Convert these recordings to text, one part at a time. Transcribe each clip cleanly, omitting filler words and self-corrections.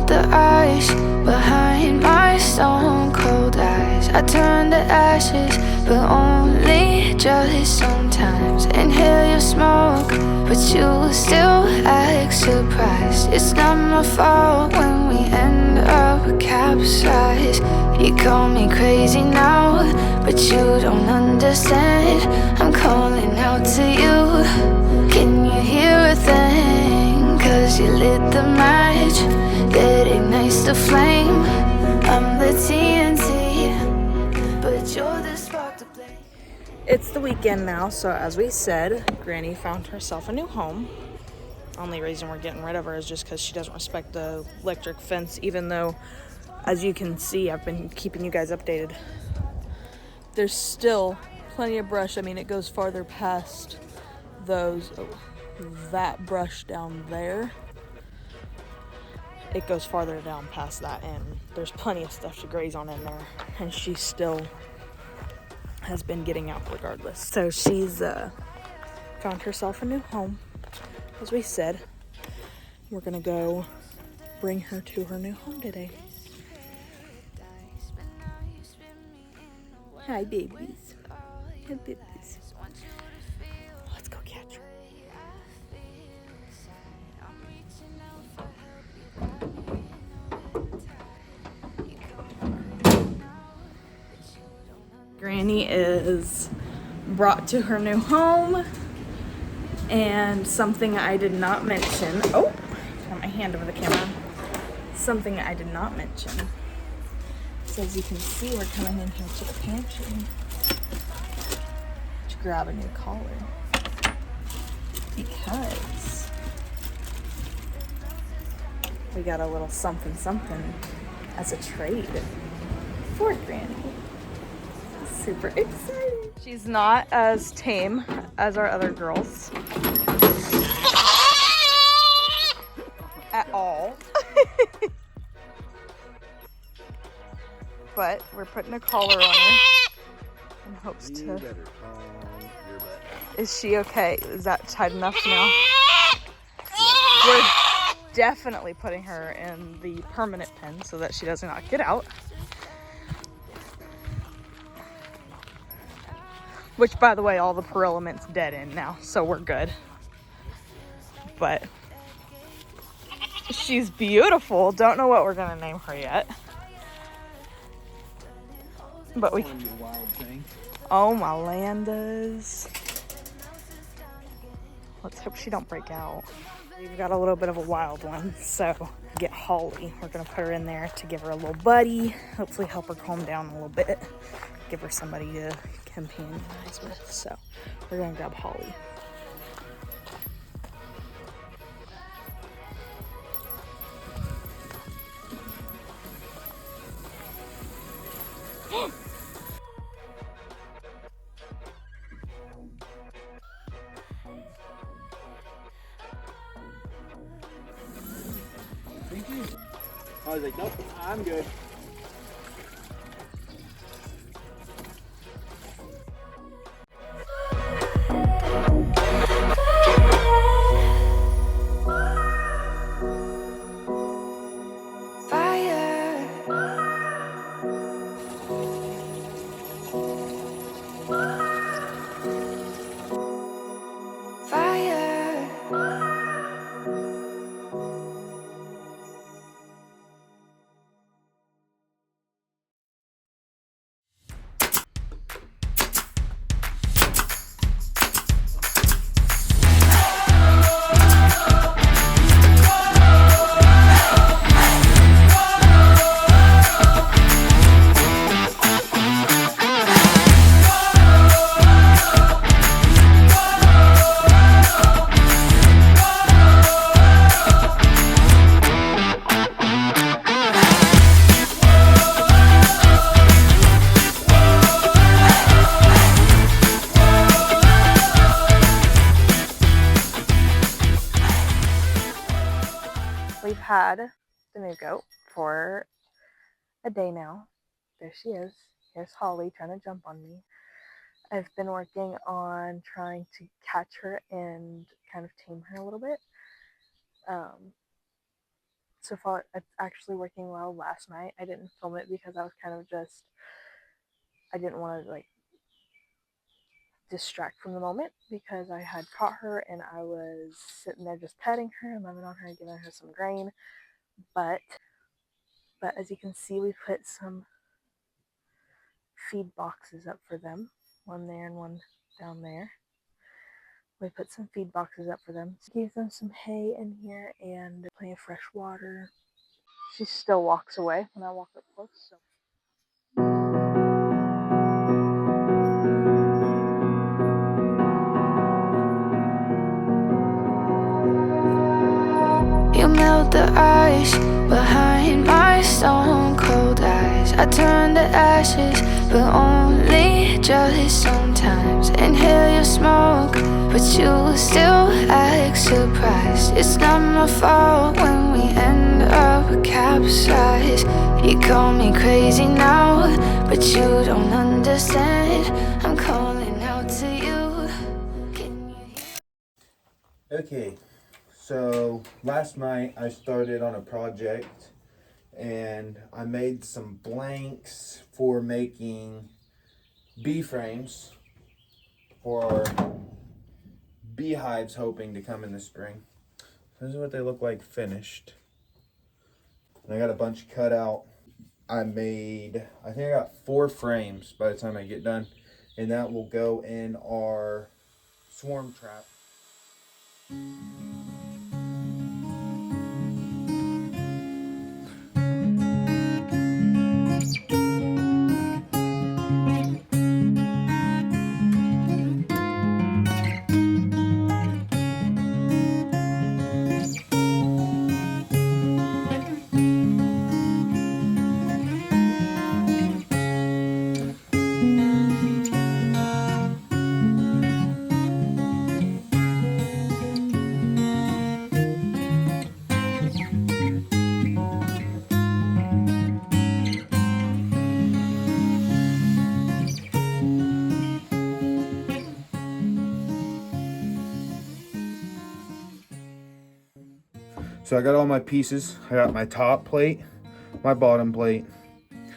melt the ice behind my stone cold eyes. I turn to ashes, but only just sometimes. Inhale your smoke, but you still act surprised. It's not my fault when we end up capsized. You call me crazy now, but you don't understand. I'm calling out to you. Can you hear a thing? 'Cause you lit the match that ignites the flame. I'm the TNT, but you're the spark to blame. It's the weekend now, so as we said, Granny found herself a new home. Only reason we're getting rid of her is just because she doesn't respect the electric fence, even though, as you can see, I've been keeping you guys updated. There's still plenty of brush. I mean, it goes farther past that brush down there. It goes farther down past that, and there's plenty of stuff to graze on in there, and she still has been getting out regardless. So she's found herself a new home. As we said, we're gonna go bring her to her new home today. Hi, babies. Hi, babies. Let's go catch her. Granny is brought to her new home, and something I did not mention. Oh, got my hand over the camera. Something I did not mention. So as you can see, we're coming in here to the pantry to grab a new collar because we got a little something as a trade for Granny. Super exciting. She's not as tame as our other girls at all. But we're putting a collar on her in hopes to... Is she okay? Is that tight enough now? We're definitely putting her in the permanent pen so that she does not get out. Which, by the way, all the Pirillament's dead in now, so we're good. But she's beautiful. Don't know what we're gonna name her yet. But we... Oh, my landas. Let's hope she don't break out. We've got a little bit of a wild one, so get Holly. We're gonna put her in there to give her a little buddy. Hopefully help her calm down a little bit. Give her somebody to companionize with. So we're gonna grab Holly. Thank you. I was like, nope, I'm good. We've had the new goat for a day now. There she is. Here's Holly trying to jump on me. I've been working on trying to catch her and kind of tame her a little bit. So far, it's actually working well. Last night, I didn't film it because I was kind of just, I didn't want to like distract from the moment because I had caught her and I was sitting there just petting her and loving on her and giving her some grain. But as you can see, we put some feed boxes up for them, one there and one down there. We put some feed boxes up for them. So gave them some hay in here and plenty of fresh water. She still walks away when I walk up close. So. You melt the ice behind my stone cold eyes. I turn to ashes, but only just sometimes. Inhale your smoke, but you still act surprised. It's not my fault when we end up capsized. You call me crazy now, but you don't understand. I'm calling out to you. Can you hear? Okay, so last night I started on a project and I made some blanks for making bee frames for beehives hoping to come in the spring. This is what they look like finished. And I got a bunch cut out. I think I got 4 frames by the time I get done, and that will go in our swarm trap. So I got all my pieces. I got my top plate, my bottom plate,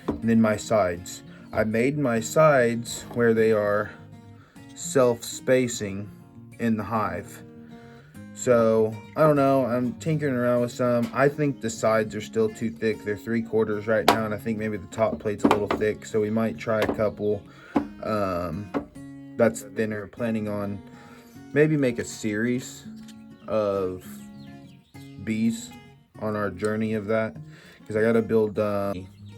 and then my sides. I made my sides where they are self-spacing in the hive. So, I don't know, I'm tinkering around with some. I think the sides are still too thick. They're 3/4 right now, and I think maybe the top plate's a little thick, so we might try a couple that's thinner. Planning on maybe make a series of bees on our journey of that, because I gotta build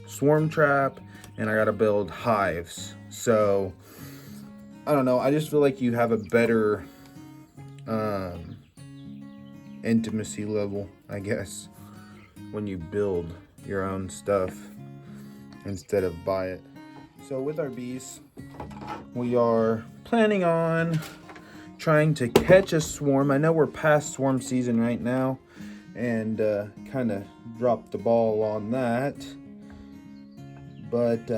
swarm trap and I gotta build hives. So I don't know, I just feel like you have a better intimacy level, I guess, when you build your own stuff instead of buy it. So with our bees, we are planning on trying to catch a swarm. I know we're past swarm season right now, and kind of dropped the ball on that, but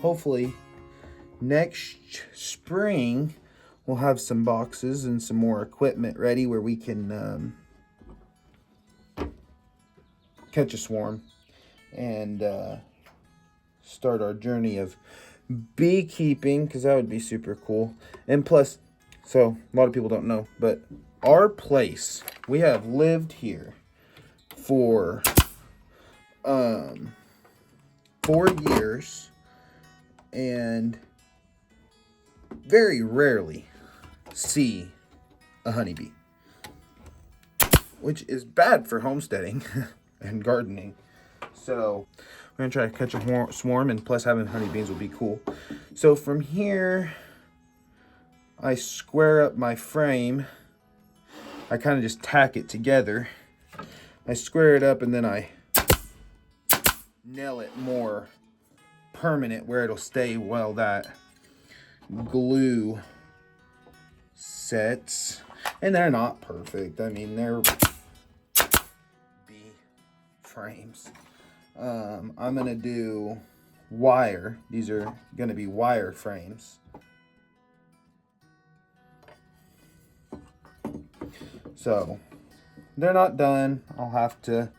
hopefully next spring we'll have some boxes and some more equipment ready where we can catch a swarm and start our journey of beekeeping, because that would be super cool. And plus, so a lot of people don't know, but our place, we have lived here for 4 years and very rarely see a honeybee, which is bad for homesteading and gardening. So we're gonna try to catch a swarm, and plus having honeybees will be cool. So from here, I square up my frame. I kind of just tack it together. I square it up and then I nail it more permanent where it'll stay while that glue sets. And they're not perfect. I mean, they're bee frames. I'm gonna do wire. These are gonna be wire frames. So they're not done. I'll have to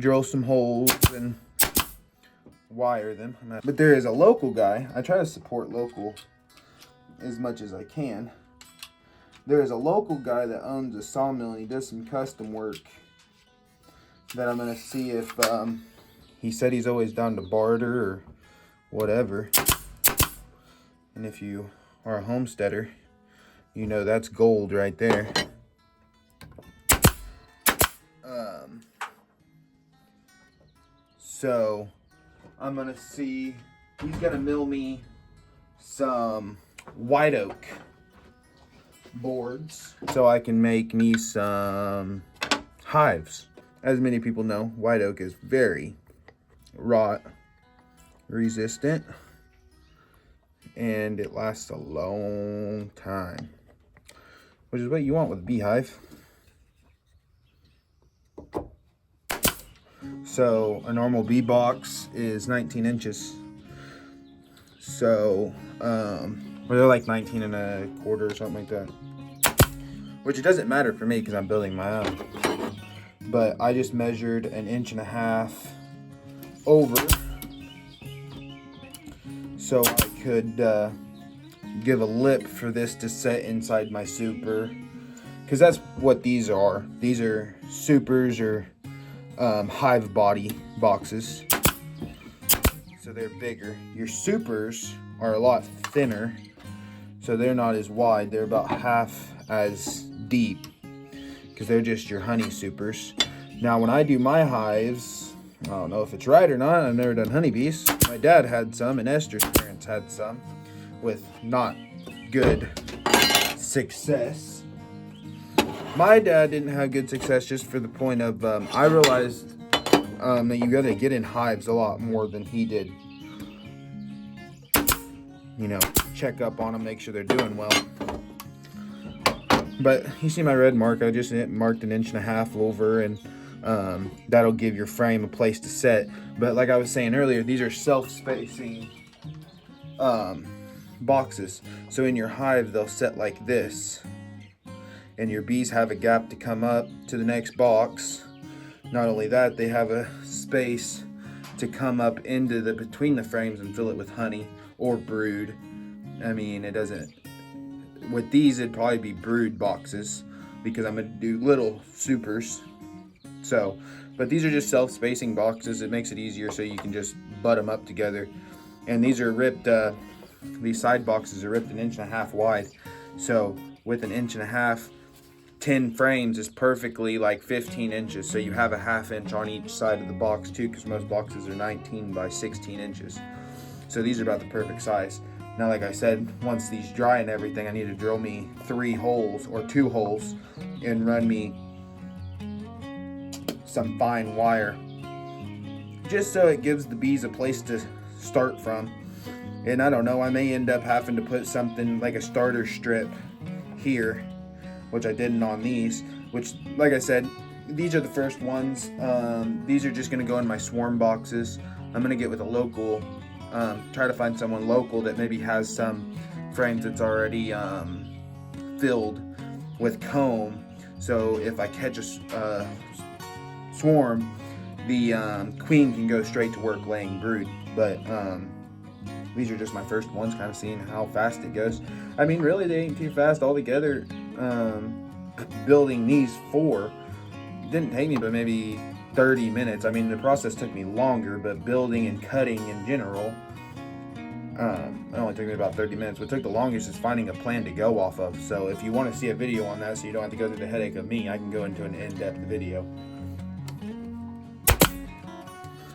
drill some holes and wire them. But there is a local guy. I try to support local as much as I can. There is a local guy that owns a sawmill, and he does some custom work that I'm going to see if he said he's always down to barter or whatever. And if you are a homesteader, you know that's gold right there. So I'm gonna see, he's gonna mill me some white oak boards so I can make me some hives. As many people know, white oak is very rot resistant and it lasts a long time, which is what you want with a beehive. So a normal bee box is 19 inches. So, or they're like 19 and a quarter or something like that. Which it doesn't matter for me because I'm building my own. But I just measured 1.5 inches over so I could give a lip for this to set inside my super. Because that's what these are. These are supers or hive body boxes, so they're bigger. Your supers are a lot thinner, so they're not as wide. They're about half as deep because they're just your honey supers. Now when I do my hives, I don't know if it's right or not, I've never done honeybees. My dad had some and Esther's parents had some with not good success. My dad didn't have good success just for the point of, I realized that you gotta get in hives a lot more than he did. You know, check up on them, make sure they're doing well. But you see my red mark, I just marked 1.5 inches over, and that'll give your frame a place to set. But like I was saying earlier, these are self-spacing boxes. So in your hive, they'll set like this. And your bees have a gap to come up to the next box. Not only that, they have a space to come up into the between the frames and fill it with honey or brood. I mean, it doesn't, with these it'd probably be brood boxes because I'm gonna do little supers. So, but these are just self-spacing boxes. It makes it easier so you can just butt them up together. And these are ripped, these side boxes are ripped 1.5 inches wide. So with 1.5 inches, 10 frames is perfectly like 15 inches. So you have a 1/2 inch on each side of the box too, because most boxes are 19 by 16 inches. So these are about the perfect size. Now, like I said, once these dry and everything, I need to drill me 3 holes or 2 holes and run me some fine wire, just so it gives the bees a place to start from. And I don't know, I may end up having to put something like a starter strip here, which I didn't on these, which, like I said, these are the first ones. These are just gonna go in my swarm boxes. I'm gonna get with a local, try to find someone local that maybe has some frames that's already filled with comb. So if I catch a swarm, the queen can go straight to work laying brood. But these are just my first ones, kind of seeing how fast it goes. I mean, really, they ain't too fast altogether. Building these 4 didn't take me but maybe 30 minutes. I mean, the process took me longer, but building and cutting in general, it only took me about 30 minutes. What took the longest is finding a plan to go off of. So if you want to see a video on that so you don't have to go through the headache of me, I can go into an in-depth video.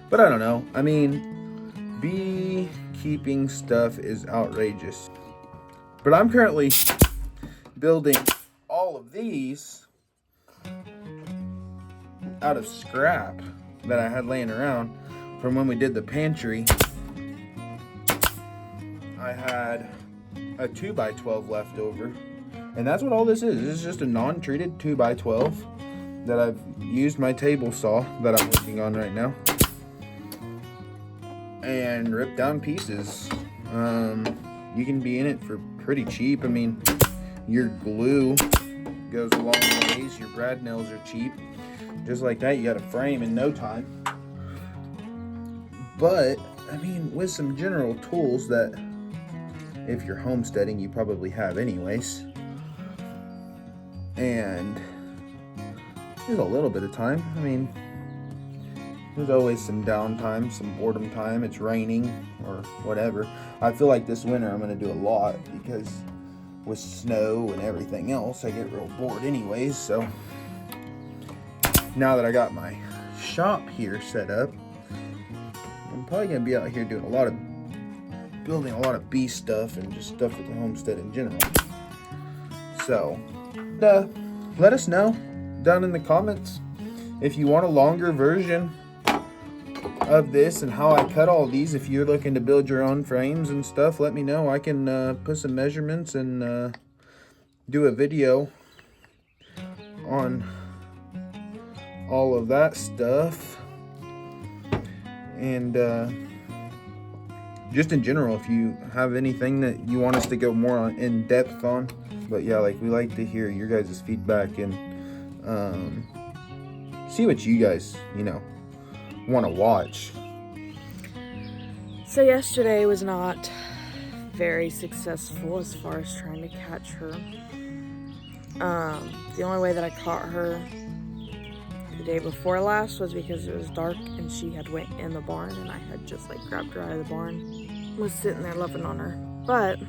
But I don't know. I mean, beekeeping stuff is outrageous. But I'm currently building all of these out of scrap that I had laying around from when we did the pantry. I had a 2x12 left over, and that's what all this is. This is just a non-treated 2x12 that I've used my table saw that I'm working on right now and ripped down pieces. You can be in it for pretty cheap. I mean, your glue goes a long ways. Your brad nails are cheap. just like that, you got a frame in no time. But I mean, with some general tools that, if you're homesteading, you probably have anyways, and there's a little bit of time. I mean, there's always some downtime, some boredom time. It's raining or whatever. I feel like this winter I'm going to do a lot because with snow and everything else, I get real bored anyways. So now that I got my shop here set up, I'm probably going to be out here doing building a lot of bee stuff and just stuff with the homestead in general. So let us know down in the comments if you want a longer version of this and how I cut all these. If you're looking to build your own frames and stuff, let me know. I can put some measurements and do a video on all of that stuff. And just in general, if you have anything that you want us to go more in depth on. But yeah, like, we like to hear your guys' feedback and see what you guys, want to watch. So yesterday was not very successful as far as trying to catch her. The only way that I caught her the day before last was because it was dark and she had went in the barn and I had just grabbed her out of the barn, was sitting there loving on her. But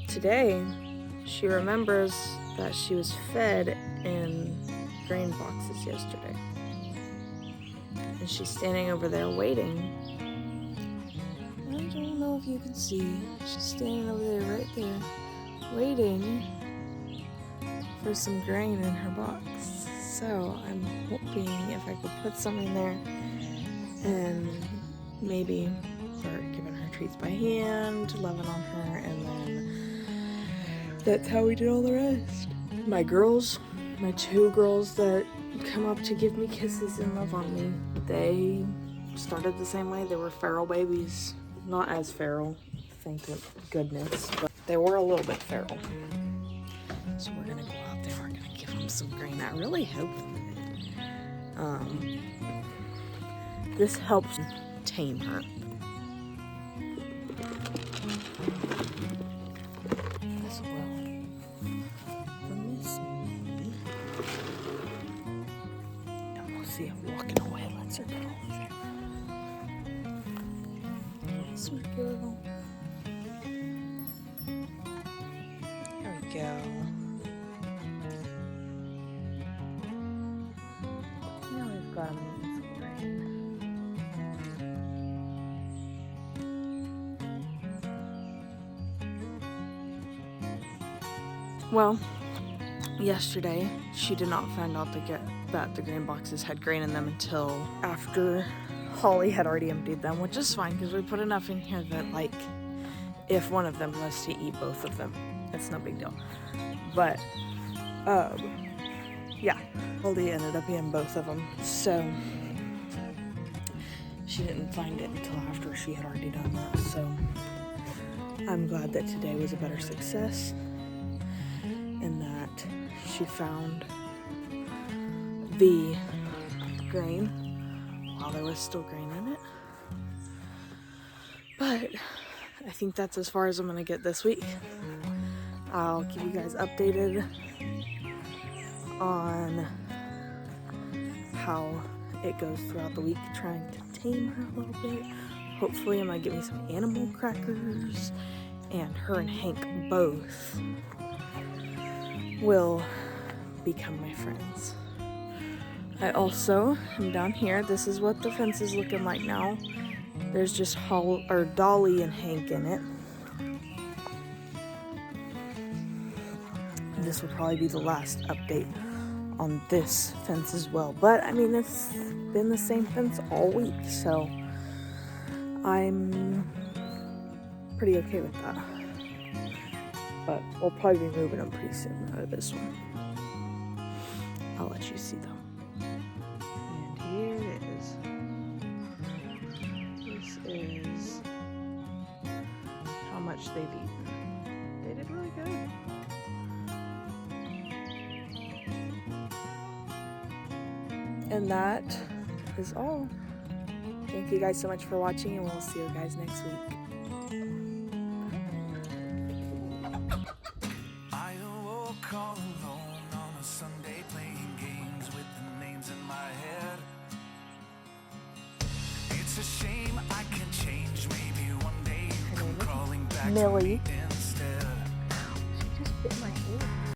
today she remembers that she was fed in grain boxes yesterday, and she's standing over there waiting. I don't know if you can see, she's standing over there, right there, waiting for some grain in her box. So I'm hoping if I could put something there and maybe start giving her treats by hand, loving on her, and then that's how we did all the rest. My two girls that come up to give me kisses and love on me, they started the same way. They were feral babies. Not as feral, thank goodness, but they were a little bit feral. So we're gonna go out there, we're gonna give them some grain. I really hope this helps tame her. This will. From this maybe. And we'll see if walking away lets her go over there. Sweet girl. There we go. Now we've got them eating some grain. Well, yesterday she did not find out that the grain boxes had grain in them until after Holly had already emptied them, which is fine because we put enough in here that if one of them was to eat both of them, it's no big deal. But yeah, Holly ended up eating both of them, so she didn't find it until after she had already done that. So I'm glad that today was a better success and that she found the grain while there was still grain in it. But I think that's as far as I'm gonna get this week. I'll keep you guys updated on how it goes throughout the week, trying to tame her a little bit. Hopefully I'm gonna get me some animal crackers, and her and Hank both will become my friends. I also am down here. This is what the fence is looking like now. There's just Dolly and Hank in it. This will probably be the last update on this fence as well. But I mean, it's been the same fence all week, so I'm pretty okay with that. But we'll probably be moving them pretty soon out of this one. I'll let you see them. And here it is. This is how much they've eaten. They did really good. And that is all. Thank you guys so much for watching, and we'll see you guys next week. I awoke all alone on a Sunday playing games with the names in my head. It's a shame I can change. Maybe one day you come crawling back to me Millie. instead. She just bit my hand.